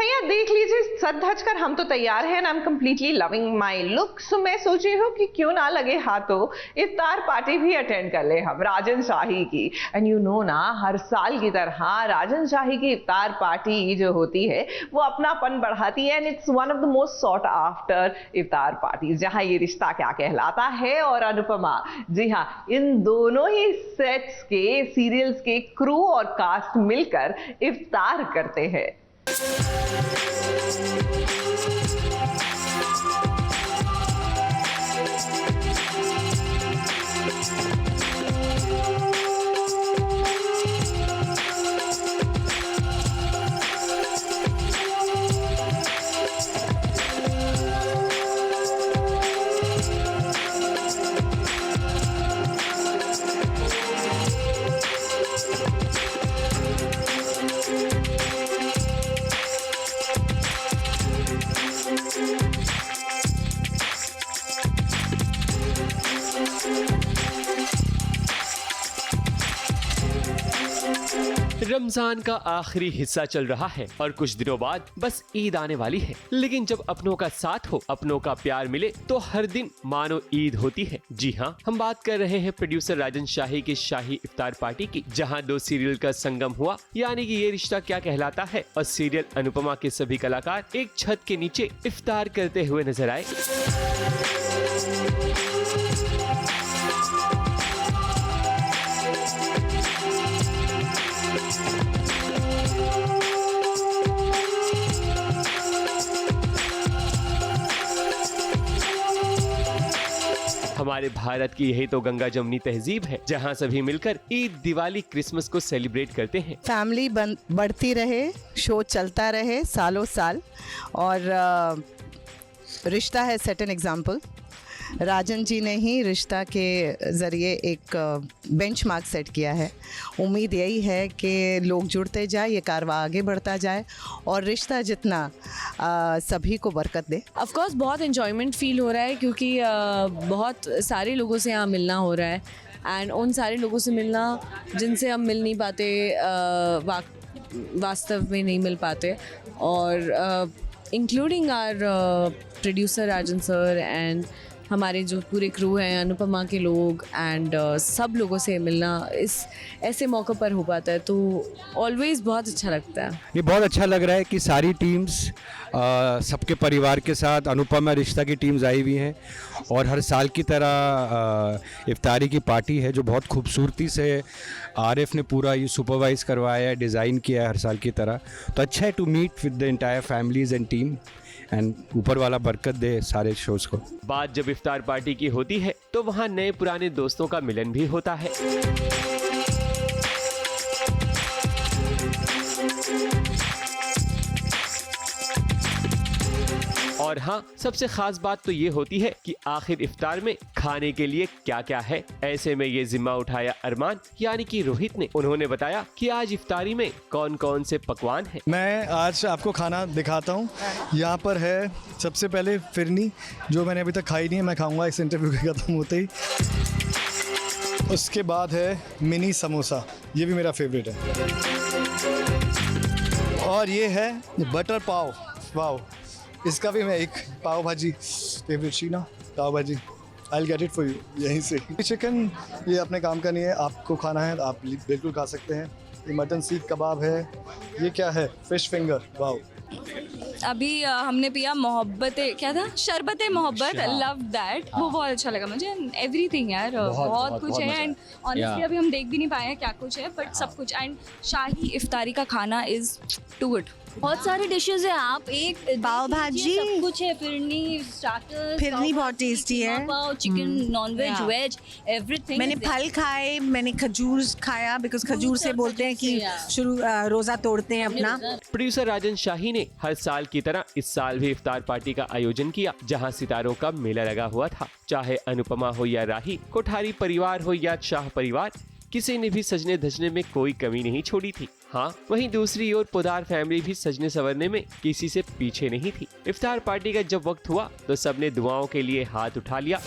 भैया देख लीजिए, सज धज कर हम तो तैयार हैं, I am completely loving my look. So मैं सोच रही हूँ कि क्यों ना लगे हाथों इफ्तार पार्टी भी अटेंड कर ले हम राजन शाही की। एंड यू नो ना, हर साल की तरह राजन शाही की इफ्तार पार्टी जो होती है वो अपनापन बढ़ाती है। And it's one of the most sought after iftar parties, जहाँ ये रिश्ता क्या कहलाता है और अनुपमा, जी हाँ, इन दोनों ही सेट्स के सीरियल्स के क्रू और कास्ट मिलकर इफ्तार करते हैं। रमजान का आखिरी हिस्सा चल रहा है और कुछ दिनों बाद बस ईद आने वाली है। लेकिन जब अपनों का साथ हो, अपनों का प्यार मिले तो हर दिन मानो ईद होती है। जी हाँ, हम बात कर रहे हैं प्रोड्यूसर राजन शाही की शाही इफ्तार पार्टी की, जहां दो सीरियल का संगम हुआ, यानी कि ये रिश्ता क्या कहलाता है, और सीरियल अनुपमा के सभी कलाकार एक छत के नीचे इफ्तार करते हुए नजर आए। हमारे भारत की यही तो गंगा जमुनी तहजीब है, जहां सभी मिलकर ईद, दिवाली, क्रिसमस को सेलिब्रेट करते हैं। फैमिली बढ़ती रहे, शो चलता रहे सालों साल, और रिश्ता है set an example. Rajan ji ने ही रिश्ता के ज़रिए एक बेंचमार्क सेट किया है। उम्मीद यही है कि लोग जुड़ते जाए, ये कारवां आगे बढ़ता जाए और रिश्ता जितना सभी को बरकत दे। ऑफ कोर्स बहुत एंजॉयमेंट फील हो रहा है, क्योंकि बहुत सारे लोगों से यहाँ मिलना हो रहा है, एंड उन सारे लोगों से मिलना जिनसे हम मिल नहीं पाते, वास्तव में नहीं मिल पाते, और including our producer Rajan sir and हमारे जो पूरे क्रू हैं, अनुपमा के लोग, एंड सब लोगों से मिलना इस ऐसे मौक़े पर हो पाता है, तो ऑलवेज बहुत अच्छा लगता है। ये बहुत अच्छा लग रहा है कि सारी टीम्स सबके परिवार के साथ अनुपमा रिश्ता की टीम्स आई हुई हैं, और हर साल की तरह इफ्तारी की पार्टी है जो बहुत खूबसूरती से आरिफ ने पूरा ये सुपरवाइज़ करवाया है, डिज़ाइन किया है हर साल की तरह। तो अच्छा है to meet with the entire families and team, and ऊपर वाला बरकत दे सारे शोज़ को। बात जब इफ्तार पार्टी की होती है तो वहाँ नए पुराने दोस्तों का मिलन भी होता है। और हाँ, सबसे खास बात तो ये होती है कि आखिर इफ्तार में खाने के लिए क्या क्या है। ऐसे में ये जिम्मा उठाया अरमान यानी कि रोहित ने। उन्होंने बताया कि आज इफ्तारी में कौन कौन से पकवान हैं। मैं आज आपको खाना दिखाता हूँ। यहाँ पर है सबसे पहले फिरनी, जो मैंने अभी तक खाई नहीं है, मैं खाऊंगा इस इंटरव्यू के खत्म होते ही। उसके बाद है मिनी समोसा, ये भी मेरा फेवरेट है। और ये है बटर पाव, वाओ, इसका भी मैं एक पाव भाजी फेवरेट, शीना पाव भाजी, I will get it for you यहीं से। चिकन ये अपने काम का नहीं है, आपको खाना है आप बिल्कुल खा सकते हैं। ये मटन सीख कबाब है। ये क्या है? Fish finger, wow. अभी हमने पिया मोहब्बत, क्या था, शरबत मोहब्बत, लव दैट, वो बहुत अच्छा लगा मुझे। एवरीथिंग यार, बहुत कुछ है, एंड ऑनेस्टली अभी हम देख भी नहीं पाए हैं क्या कुछ है, बट सब कुछ। एंड शाही इफ्तारी का खाना इज टू गुड। बहुत सारी डिशेस है, आप एक पाव भाजी, सब कुछ है, फिरनी, स्टार्टर्स, फिरनी बहुत टेस्टी है, पाव, चिकन, नॉनवेज, वेज, एवरीथिंग। मैंने फल खाए, मैंने खजूर खाया, बिकॉज खजूर से बोलते हैं कि शुरू रोजा तोड़ते हैं अपना। प्रोड्यूसर राजन शाही ने हर साल की तरह इस साल भी इफ्तार पार्टी का आयोजन किया, जहां सितारों का मेला लगा हुआ था। चाहे अनुपमा हो या राही, कोठारी परिवार हो या शाह परिवार, किसी ने भी सजने धजने में कोई कमी नहीं छोड़ी थी। हाँ, वहीं दूसरी ओर पोदार फैमिली भी सजने संवरने में किसी से पीछे नहीं थी। इफ्तार पार्टी का जब वक्त हुआ तो सबने दुआओं के लिए हाथ उठा लिया।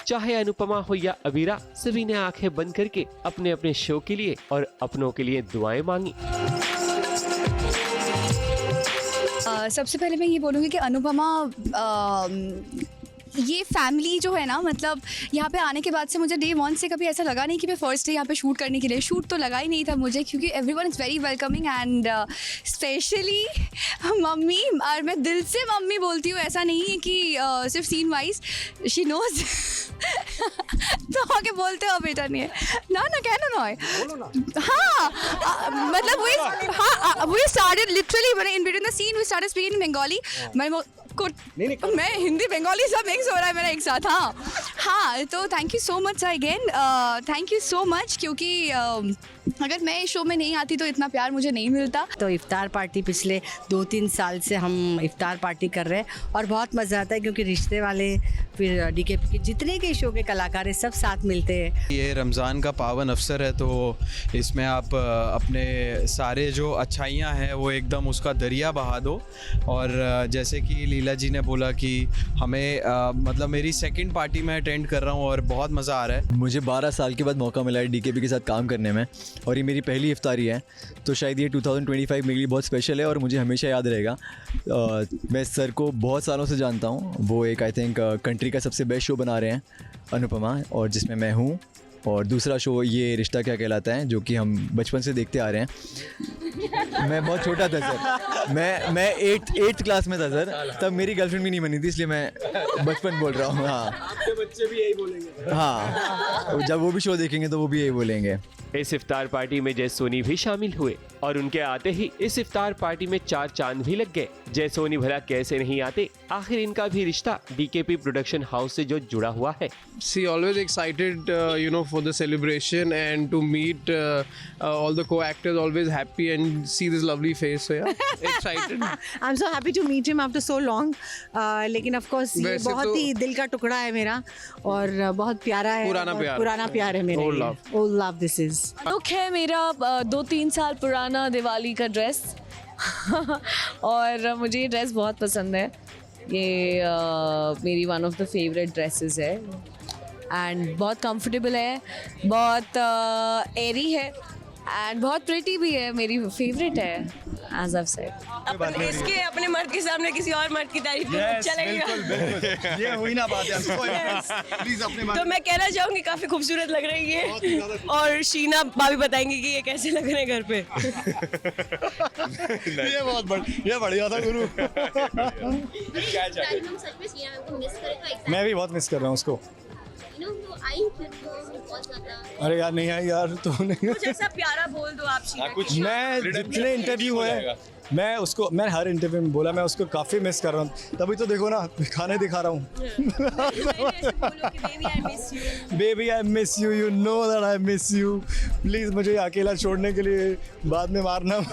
चाहे अनुपमा हो या अबीरा, सभी ने आंखें बंद करके अपने अपने शो के लिए और अपनों के लिए दुआएं मांगी। सबसे पहले मैं ये बोलूँगी कि अनुपमा ये फैमिली जो है ना, मतलब यहाँ पे आने के बाद से मुझे डे 1 से कभी ऐसा लगा नहीं कि मैं फर्स्ट डे यहाँ पे शूट करने के लिए, शूट तो लगा ही नहीं था मुझे, क्योंकि everyone is very welcoming and specially mummy, और मैं दिल से मम्मी बोलती हूँ, ऐसा नहीं है कि सिर्फ सीन वाइज, शी नोज तो आके बोलते हो बेटा नहीं है ना कहना ना है। हाँ मतलब we started literally when in between the scene we started speaking in Bengali. मैं हिंदी बंगाली सब मिक्स हो रहा है मेरा एक साथ। हाँ तो thank you so much again, thank you so much, क्योंकि अगर मैं इस शो में नहीं आती तो इतना प्यार मुझे नहीं मिलता। तो इफ्तार पार्टी पिछले 2-3 साल से हम इफ्तार पार्टी कर रहे हैं और बहुत मज़ा आता है, क्योंकि रिश्ते वाले फिर डीकेपी के जितने के शो के कलाकार हैं सब साथ मिलते हैं। ये रमज़ान का पावन अवसर है, तो इसमें आप अपने सारे जो अच्छाइयाँ हैं वो एकदम उसका दरिया बहा दो। और जैसे कि लीला जी ने बोला कि हमें मतलब मेरी सेकंड पार्टी में अटेंड कर रहा हूँ और बहुत मज़ा आ रहा है। मुझे 12 साल के बाद मौका मिला है डीकेपी के साथ काम करने में, और ये मेरी पहली इफ्तारी है, तो शायद ये 2025 मेरे लिए बहुत स्पेशल है और मुझे हमेशा याद रहेगा। मैं सर को बहुत सालों से जानता हूँ, वो एक आई थिंक कंट्री का सबसे बेस्ट शो बना रहे हैं अनुपमा, और जिसमें मैं हूँ, और दूसरा शो ये रिश्ता क्या कहलाता है, जो कि हम बचपन से देखते आ रहे हैं। मैं बहुत छोटा था सर, मैं 8th क्लास में था सर, तब मेरी गर्लफ्रेंड भी नहीं बनी थी, इसलिए मैं बचपन बोल रहा हूँ। हाँ आपके बच्चे भी यही बोलेंगे। हाँ जब वो भी शो देखेंगे तो वो भी यही बोलेंगे। इस इफ्तार पार्टी में जय सोनी भी शामिल हुए और उनके आते ही इस इफ्तार पार्टी में 4 चांद भी लग गए। जय सोनी भला कैसे नहीं आते, आखिर इनका भी रिश्ता डीकेपी प्रोडक्शन हाउस से जो जुड़ा हुआ है। She always excited, for the celebration and to meet all the co-actors. Always happy and see this lovely face. So yeah, excited. I'm so happy to meet him after so long. लेकिन of course ये वैसे बहुत तो- ही दिल का टुकड़ा है मेरा, और बहुत प्यारा है, पुराना प्यार है मेरा। Old love. Old love this is. Look है मेरा 2-3 साल पुराना दिवाली का ड्रेस और मुझे ये ड्रेस बहुत पसंद है। ये मेरी one of the favourite dresses है एंड बहुत कंफर्टेबल है, बहुत एरी है एंड बहुत प्रिटी भी है, मेरी फेवरेट है एज आई सेड। इसके अपने मर्द के सामने किसी और मर्द की तारीफ चलेगा। ये हुई ना बात है। प्लीज अपने तो मैं कहना चाहूंगी काफी खूबसूरत लग रही है, और शीना भाभी बताएंगी कि ये कैसे लग रहे हैं घर पे। ये बहुत ये बढ़िया था गुरु। मैं भी बहुत मिस कर रहा हूँ उसको। अरे यार नहीं आई यार, तो नहीं। कुछ ऐसा प्यारा बोल दो आप शीना। मैं जितने इंटरव्यू हुए मैं हर इंटरव्यू में बोला मैं उसको काफ़ी मिस कर रहा हूँ, तभी तो देखो ना खाने दिखा रहा हूँ। Baby I miss you, you know that I miss you, please मुझे अकेला छोड़ने के लिए बाद में मारना। हम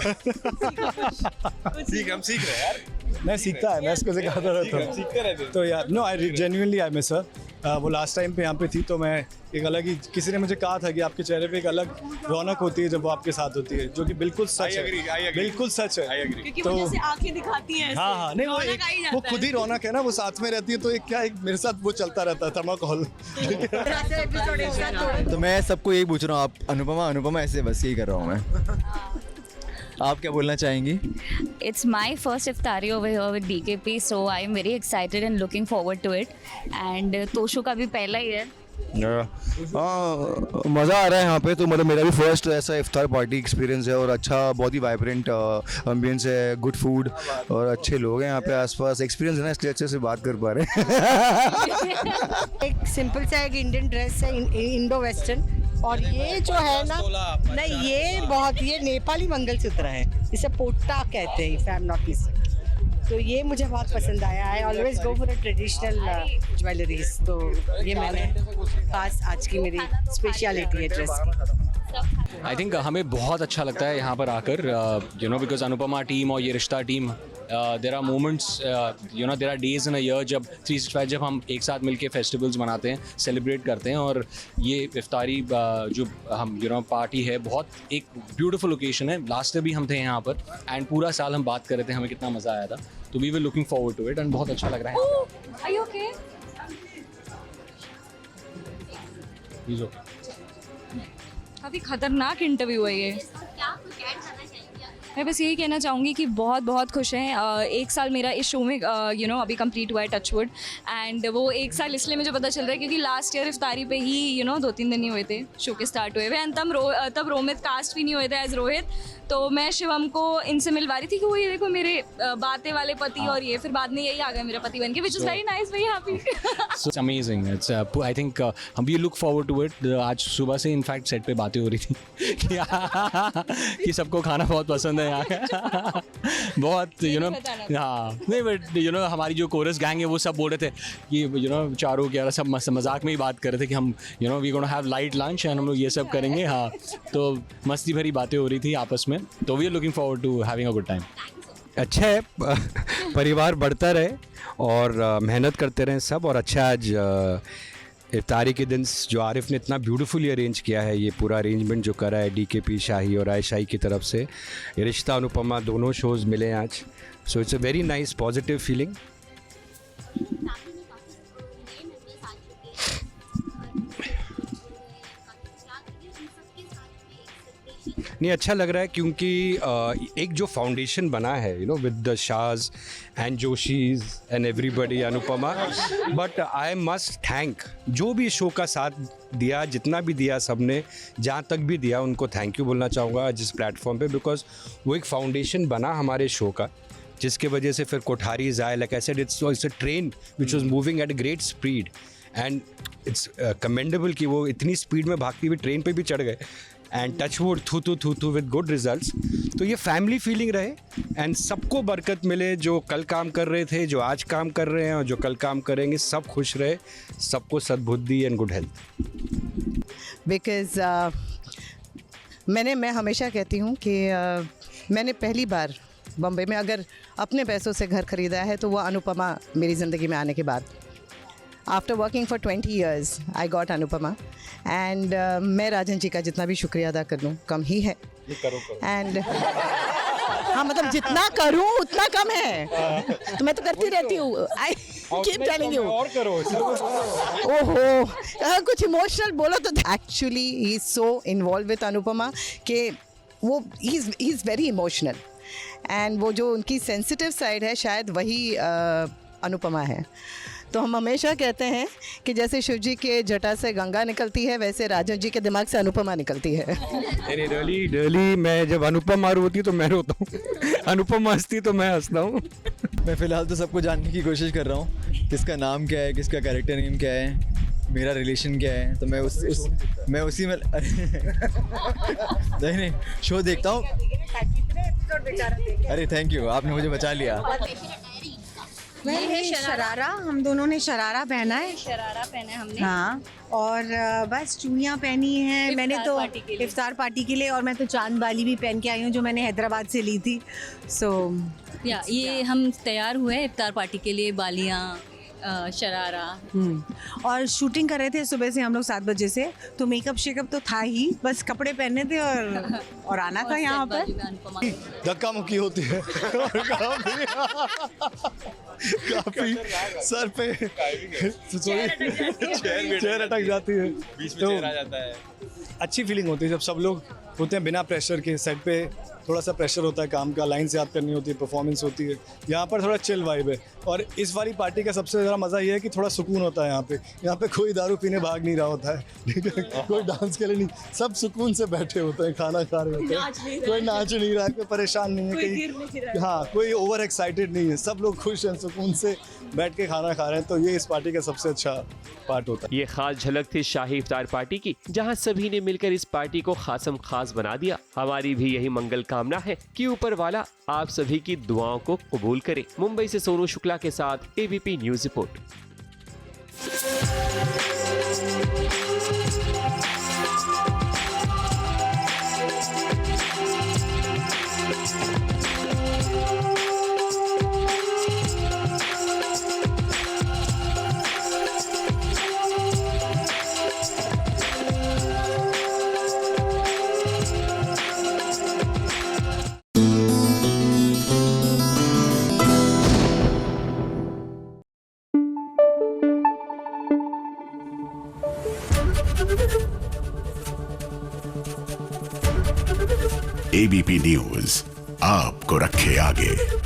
सीख रहे हैं यार, मैं सीखता है, मैं इसको सिखाता रहता हूँ। तो यार no I genuinely I miss her. वो लास्ट टाइम पे यहाँ पे थी तो मैं एक अलग ही, किसी ने मुझे कहा था कि आपके चेहरे पे एक अलग रौनक होती है जब वो आपके साथ होती है, जो कि बिल्कुल सच है, बिल्कुल सच है। क्योंकि तो वो जैसे आंखें दिखाती हैं। हाँ नहीं वो खुद ही रौनक है ना, वो साथ में रहती है, तो एक क्या एक मेरे साथ वो चलता रहता है थर्माकोल। तो मैं सबको यही पूछ रहा हूँ, आप अनुपमा ऐसे बस यही कर रहा हूँ मैं। आप क्या बोलना चाहेंगी? It's my first इफ्तारी over here with DKP, so I am very excited and looking forward to it. And Toshu का भी पहला ही है। हाँ मज़ा आ रहा है यहाँ पे, तो मतलब मेरा भी फर्स्ट ऐसा इफ्तार पार्टी एक्सपीरियंस है, और अच्छा बहुत ही वाइब्रेंट एम्बियंस है, गुड फूड और अच्छे लोग हैं यहाँ पे आसपास, एक्सपीरियंस है ना, इसलिए अच्छे से बात कर पा रहे हैं। एक सिंपल सा एक इंडियन ड्रेस है, इंडो वेस्टर्न, और ये जो है ना, नहीं ये नेपाली मंगलसूत्र है, इसे पोट्टा कहते हैं if I am not mistaken. तो ये मुझे बहुत पसंद आया। I always go for a traditional jewelleries, तो ये मैंने खास आज की मेरी स्पेशलिटी है ड्रेस की। आई थिंक हमें बहुत अच्छा लगता है यहाँ पर आकर, बिकॉज अनुपमा टीम और ये रिश्ता team, there are moments, there are days in a year जब 365 जब हम एक साथ मिलके फेस्टिवल्स मनाते हैं, सेलिब्रेट करते हैं, और ये इफ्तारी जो हम पार्टी है, बहुत एक ब्यूटीफुल ओकेशन है। लास्ट ईयर भी हम थे यहाँ पर एंड पूरा साल हम बात कर रहे थे, हमें कितना मज़ा आया था, तो we were looking forward to it and बहुत अच्छा लग रहा है। Are you okay? He's okay. काफ़ी खतरनाक इंटरव्यू है ये। मैं बस यही कहना चाहूँगी कि बहुत बहुत खुश हैं। एक साल मेरा इस शो में अभी कंप्लीट हुआ है, टचवुड। एंड वो एक साल इसलिए मुझे पता चल रहा है क्योंकि लास्ट ईयर इफ्तारी पे ही 2-3 दिन ही हुए थे शो के स्टार्ट हुए हुए। एंड तब रोमित कास्ट भी नहीं हुए थे एज रोहित। तो मैं शिवम को इनसे मिलवा रही थी कि वो ये देखो मेरे बातें वाले पति और ये, फिर बाद में यही आ गया मेरा पति बन के, which is very nice, very happy. So it's amazing. It's I think we look forward to it. आज सुबह से इनफैक्ट सेट पे बातें हो रही थी कि सबको खाना बहुत पसंद है यहाँ का। बहुत हाँ नहीं बट हमारी जो कोरस गैंग है वो सब बोल रहे थे कि चारों के सब मजाक में ही बात कर रहे थे कि हम we gonna have light lunch and हम लोग ये सब करेंगे। हाँ तो मस्ती भरी बातें हो रही थी आपस में, तो we are looking forward to having a good time. अच्छा है, परिवार बढ़ता रहे और मेहनत करते रहें सब। और अच्छा आज इफ्तारी के दिन जो आरिफ ने इतना ब्यूटीफुली अरेंज किया है, ये पूरा अरेंजमेंट जो करा है DKP शाही और आयशाही की तरफ से, रिश्ता अनुपमा दोनों शोज़ मिले आज। So it's a very nice positive feeling. नहीं अच्छा लग रहा है क्योंकि एक जो फाउंडेशन बना है with the Shahs and Joshis and everybody Anupama, but I must thank जो भी शो का साथ दिया, जितना भी दिया सबने, जहाँ तक भी दिया उनको थैंक यू बोलना चाहूँगा जिस प्लेटफॉर्म पे, बिकॉज वो एक फाउंडेशन बना हमारे शो का जिसके वजह से फिर कोठारी जाए like I said it's a train which was moving at a great speed and it's commendable कि वो इतनी स्पीड में भागती हुई ट्रेन पे भी चढ़ गए एंड टचवुड थू विद गुड रिजल्ट्स। तो ये फैमिली फीलिंग रहे एंड सबको बरकत मिले, जो कल काम कर रहे थे, जो आज काम कर रहे हैं और जो कल काम करेंगे, सब खुश रहे, सबको सद्बुद्धि एंड गुड हेल्थ। बिकॉज मैं हमेशा कहती हूँ कि मैंने पहली बार बम्बई में अगर अपने पैसों से घर ख़रीदा है तो वो अनुपमा मेरी ज़िंदगी में आने के बाद। After working for 20 years I got Anupama and मैं राजन जी का जितना भी शुक्रिया अदा कर लूँ कम ही है। एंड हाँ मतलब जितना करूँ उतना कम है, तो मैं तो करती रहती हूँ। आई कीप टेलिंग यू और करो। ओहो कुछ इमोशनल बोलो तो actually he is so involve with Anupama कि वो he is very emotional and वो जो उनकी सेंसिटिव साइड है शायद वही अनुपमा है। तो हम हमेशा कहते हैं कि जैसे शिव जी के जटा से गंगा निकलती है वैसे राजन जी के दिमाग से अनुपमा निकलती है। डेली मैं जब अनुपमा रोती तो मैं रोता हूँ, अनुपमा हंसती तो मैं हंसता हूँ। मैं फ़िलहाल तो सबको जानने की कोशिश कर रहा हूँ, किसका नाम क्या है, किसका कैरेक्टर नेम क्या है, मेरा रिलेशन क्या है, तो मैं उसी में नहीं शो देखता हूँ। अरे थैंक यू, आपने मुझे बचा लिया। शरारा, हम दोनों ने शरारा पहना है। शरारा पहना है हमने। हाँ और बस चूड़ियाँ पहनी हैं मैंने तो इफ्तार पार्टी के लिए, और मैं तो चांद बाली भी पहन के आई हूँ जो मैंने हैदराबाद से ली थी। सो ये हम तैयार हुए इफ्तार पार्टी के लिए, बालियाँ, शरारा। और शूटिंग कर रहे थे सुबह से हम लोग 7 बजे से, तो मेकअप शेकअप तो था ही, बस कपड़े पहने थे और आना था यहाँ पर। धक्का मुक्की होती है काफी सर पे चेयर अटक जाती है, बीच में चेयर आ जाता है। अच्छी फीलिंग होती है जब सब लोग होते हैं बिना प्रेशर के। सेट पे थोड़ा सा प्रेशर होता है काम का, लाइन से याद करनी होती है, परफॉर्मेंस होती है। यहाँ पर थोड़ा चिल वाइब है। और इस वाली पार्टी का सबसे ज़्यादा मज़ा ये है कि थोड़ा सुकून होता है यहाँ पे कोई दारू पीने भाग नहीं रहा होता है, ठीक है, कोई डांस के लिए नहीं, सब सुकून से बैठे होते हैं, खाना खा रहे होते हैं, कोई नाच नहीं रहा है, कोई परेशान नहीं है, कहीं हाँ कोई ओवर एक्साइटेड नहीं है, सब लोग खुश हैं, सुकून से बैठ के खाना खा रहे हैं। तो ये इस पार्टी का सबसे अच्छा पार्ट होता है। ये खास झलक थी शाही इफ्तार पार्टी की, जहां सभी ने मिलकर इस पार्टी को खासम खास बना दिया। हमारी भी यही मंगल कामना है कि ऊपर वाला आप सभी की दुआओं को कबूल करे। मुंबई से सोनू शुक्ला के साथ ABP news report. ABP news आपको रखे आगे।